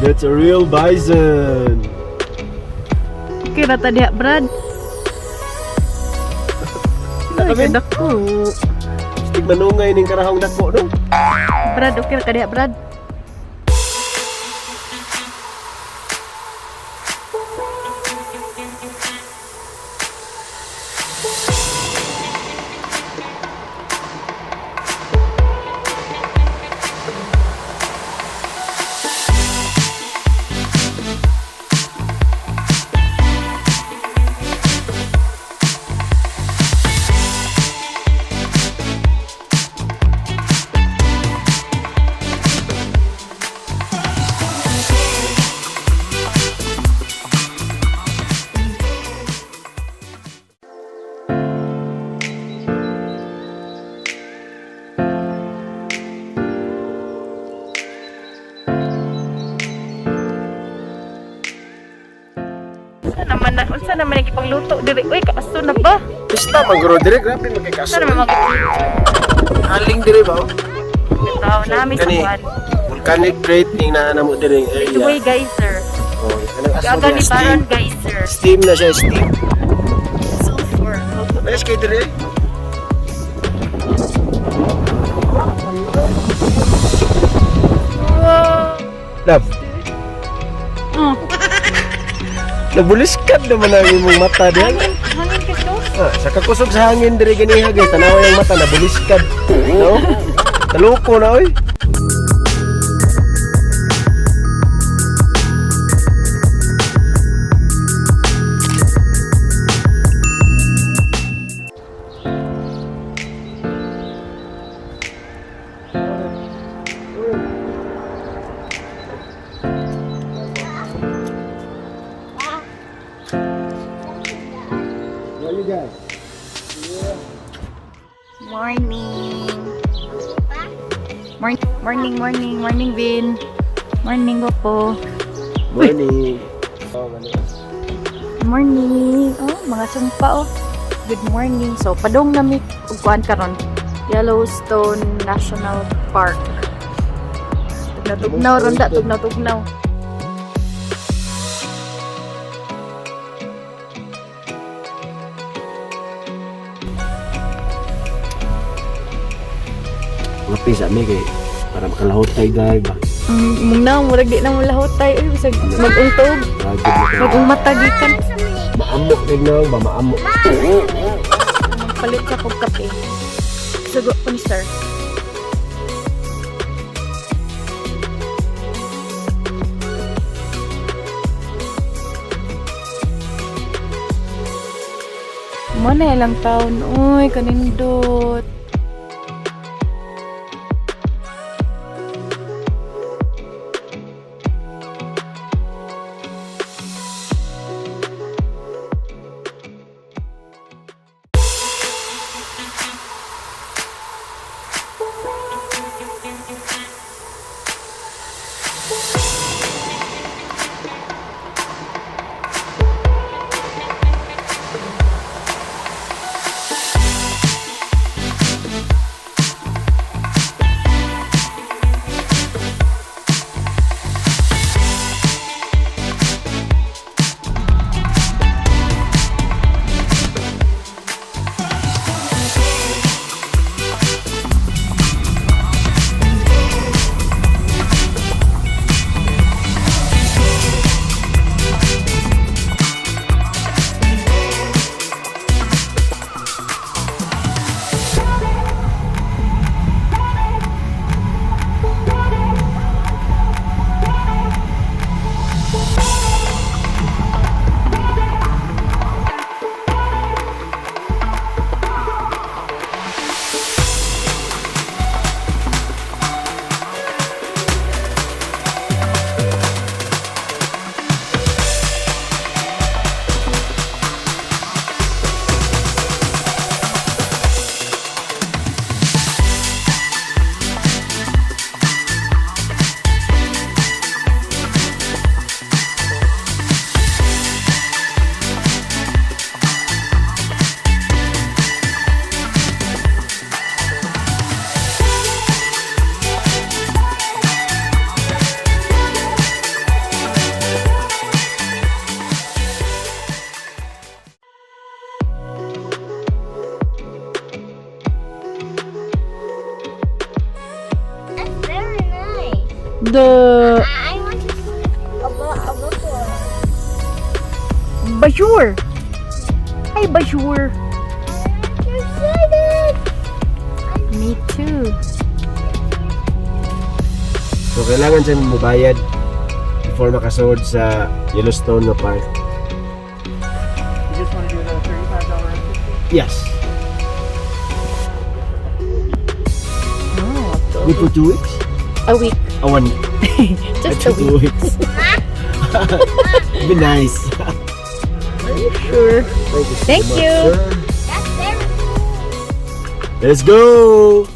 That's a real bison. Kira tadi Brad. Ay, Amin? dako. Stig manungay ning karahong dako no. Brad, okay ra ka diha, Brad. Unsa naman nagipangluto diri? Uy, kaasto na ba? Pista magro dire grabe magkakaso. Unsa naman Aling dire ba? Ito, namin sa Kani buwan. volcanic plate ning naanamo dire area. LiQWYD geyser. Oh, kanang aso Gaga niya, ni steam. Baron geyser. Steam na siya, steam. Sulfur. Nice kay dire. Lab, Oh, nabuliskat naman ang imong mata diyan. hangin ka to? Sa kakusog sa hangin dire ganiha guys, tanawa yung mata nabuliskat. No? Taloko na oy. Morning, Vin. Morning, Gopo. Morning. Morning. Oh, mga sumpa, oh. Good morning. So, padong nami ugkuan karon. Yellowstone National Park. Tugnaw, ronda, tugnaw. Ngapi sa mi kay para makalahot tayo dahil ba? Muna, murag di na mo lahot tayo. Bisag mag-untog. Mag-umatagikan. Maamok din na ba? Maamok. Palit ka kong kape. Sugo po ni sir. Mana ilang taon? Uy, kanindot. The I want to see a bookworm. Bajur. Hi, Bajur. I'm excited. Me too. So kailangan siya mabayad before makasod sa Yellowstone na park. You just want to do the $35 ticket? Yes. Oh, Good for 2 weeks? a week. 1 Just a week. 2 weeks. Be nice. Are you sure? Thank you so Thank much, you. sir. That's very cool. Let's go.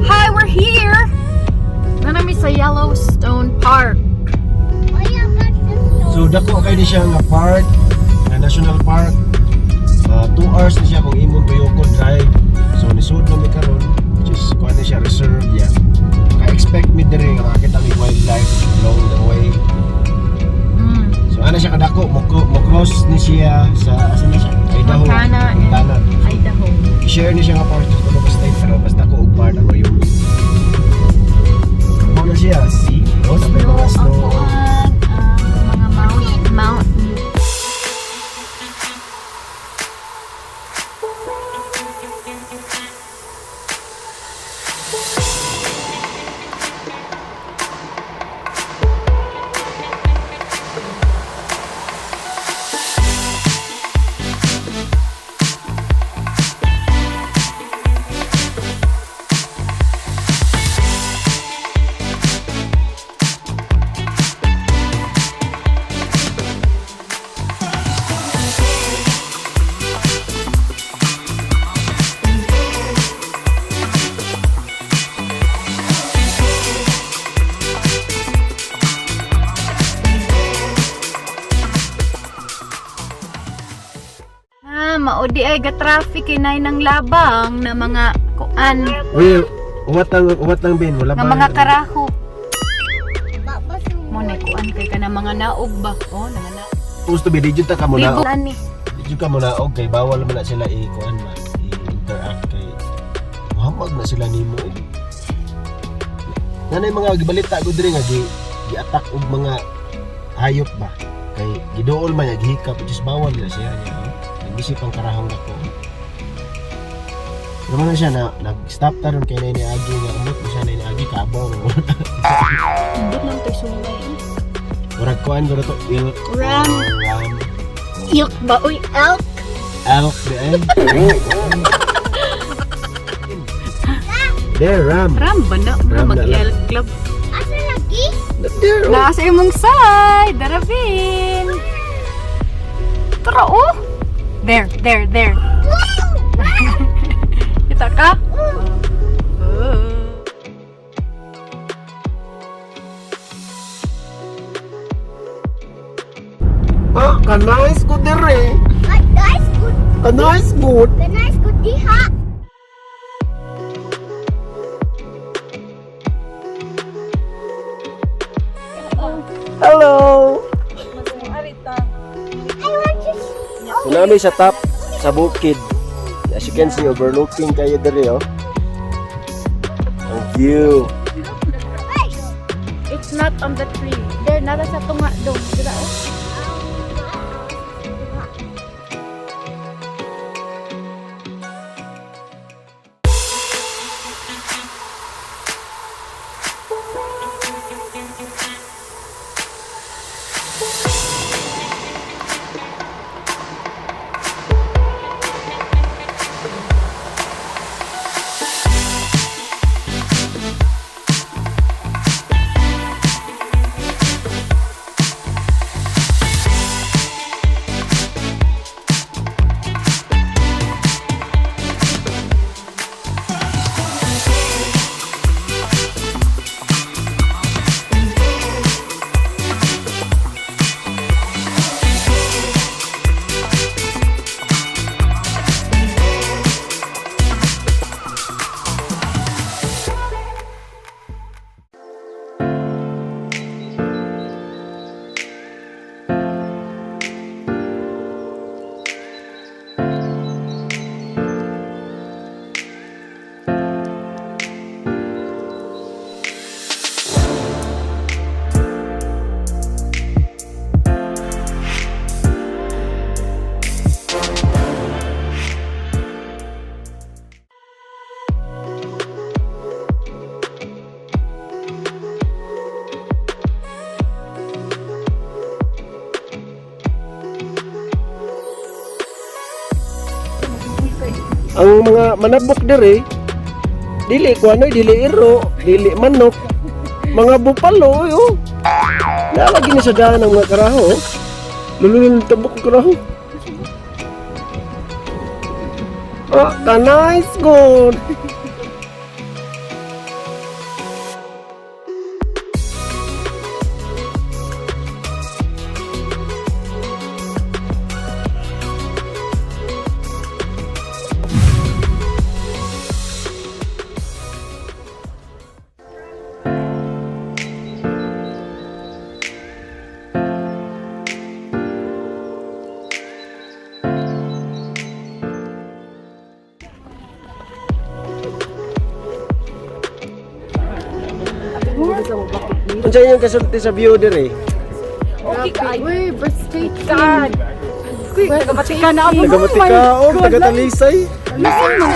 Hi, we're here. Nanami sa Yellowstone Park. Oh yeah, that's the So dako kay ni siya nga park, nga national park. 2 hours na siya kung imong tuyoko drive. So nisud na mi karon, which is kuha na siya reserve ya. Ka-expect mi diri nga makita mi wildlife along the way. So ana siya kadako mo cross ni siya sa asa ni siya? Idaho. Montana and Montana. Idaho. I-share ni siya nga part sa tulo ka state pero basta ko og part ang Wyoming. Ano na siya? See? No, sa may mga snow. Mga mountain. Maudi ay ga-traffic inay ng labang na mga kuan Uy, uwat lang bin, wala ng ba? mga karaho. Tapos Mo na kuan kay ka ng mga naog ba? Oh, mga naog. Supposed to be, di dyan ka muna. Libo ani. Di dyan ka muna, okay, bawal naman na sila i-kuan ba, i-interact kay mahamag na sila nimo. Nanay mga gibalita ko diri nga gi-attack og mga hayop ba. Kay giduol man niya gihikap, just bawal na siya niya. Nagisip ang karahong dako. Naman na siya na nag-stop taron kay na iniagi nga umot mo siya na iniagi kabaw. Dut lang to sumay. Murag kuan ko na to ilk. Ram. Ram. Ilk ba uy elk? Elk di ay. There, ram. Ram ba na? Ram na lang. Mag-elk club. asa lagi? There, oh. Nasa imong side, darabin. Tara oh. There. Kita ka? Ah, kanais ko dire. But guys, good. Kanais good. The nice good diha. Hello. I want to see. So namin sa top sa bukid. As you can see, overlooking kayo dire oh. Ang view. It's not on the tree. There, nara sa tunga dong. Dira oh. ang mga manabok dire dili kuanoy, dili iro, dili manok, mga bupalo yo. Lalagi ni sa daan ang mga karaho. Lululun tabok ang karaho. Oh, nice good. Unsa yung kasulti sa view dire? Okay kayo. Uy, birthday card. Uy, taga-Batika na ako. Taga-Batika o taga-Talisay? Listen mo.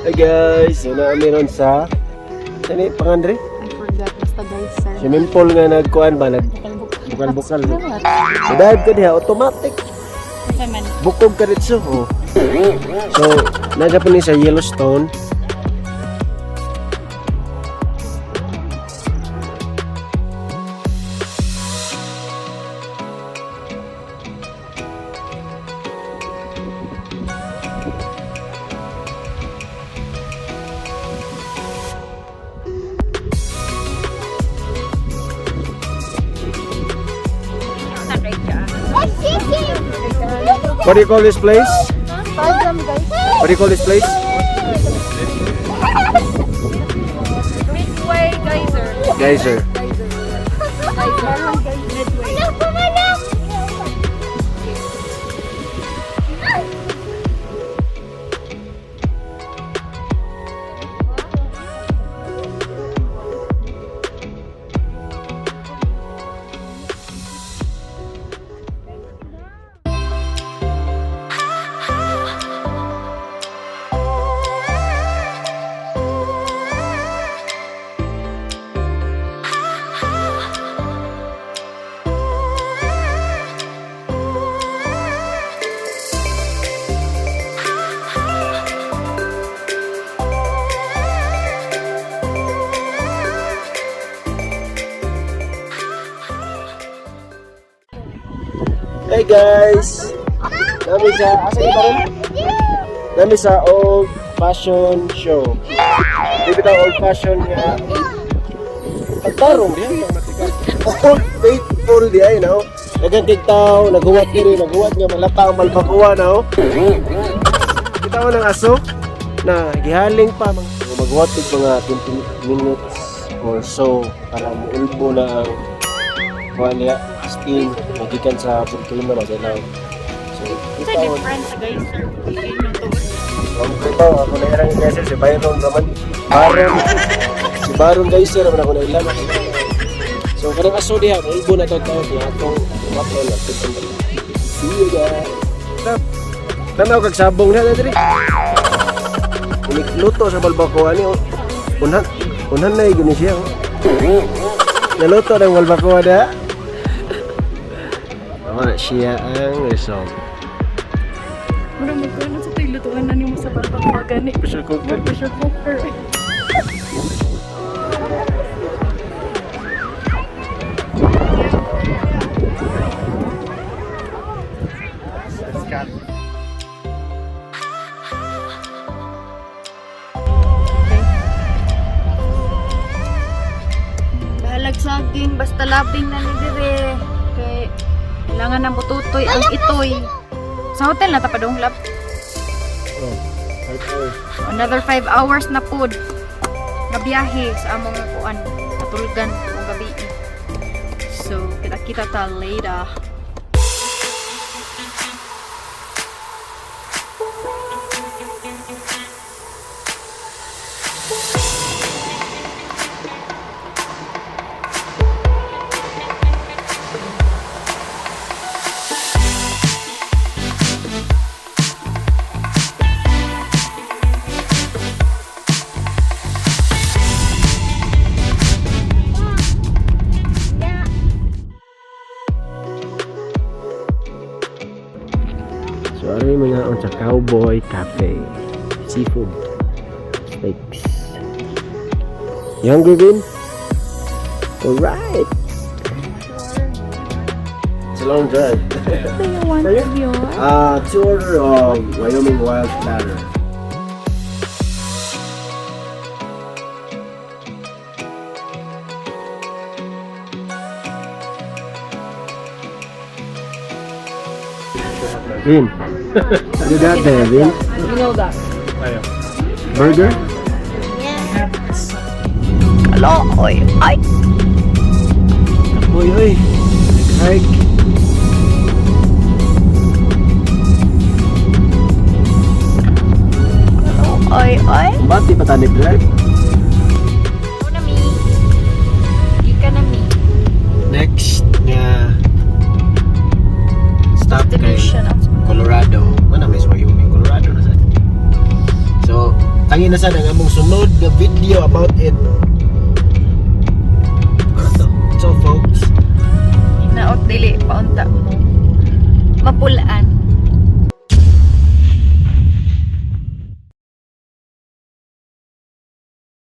Hey guys, so na meron sa sani pangandre? I forgot. Basta guys, sir. Swimming pool nga nagkuan ba bukal-bukal. So dahil ka diha automatic. Bukog ka ritso. Oh. So nandiyan po ni sa Yellowstone. What do you call this place? What do you call this place? Midway Geyser. Geyser. Hey guys! Nami sa, asa kita rin? Nami sa old fashion show. Di ba old fashion nga? Pagtarong diyan, old faithful diyan, no? Nagang kigtaw, naghuwat diri, naghuwat nga malata ang malbakuwa, no? Kita mo ng aso na gihaling pa maghuwat mga 20 minutes or so para maulbo na ang kuha steam magikan sa volcano na dalaw. So, Ito different sa Geyser. Ako na irang Geyser, si Byron naman. Si Baron Geyser naman ako na ilan. So, karang aso diha, ulbo na tawag niya atong wapo na. See you guys. Tanaw kag sabong na diri. Luto sa balbacoa ni. Unan na gini siya. Naluto ng balbacoa da. Wala siya ang result. Mura magkano sa tayo lutuan na niyo sa balbang gani. Pressure cooker. Pressure cooker. WATERCAT. Bahalag saging, basta labing na ni dire. Kay kailangan ng bututoy ang itoy. Sa hotel na tapadong lab. Oh, 5 hours. Another 5 hours na pod. Nga biyahe sa among kuan. Katulgan ng gabi. So, kita-kita ta later. So, ano yung mga sa Cowboy Cafe. Seafood. Steaks. You hungry, Vin? Alright! It's a long drive. What do you want of yours? Tour of Wyoming Wild Platter. Vin, what you got there, Vin? You know that. Burger? Hello, oy, ay. Uy, uy. Hike. Hello, oy, oy. Bati pa tayo drive? Go na me. You can na me. Next nga stop kay Destination ang Colorado. Mana may Wyoming, Colorado na sa. So, tangi na sad ang among sunod na video about it. So folks, hinaot dili paunta mo. Mapulaan.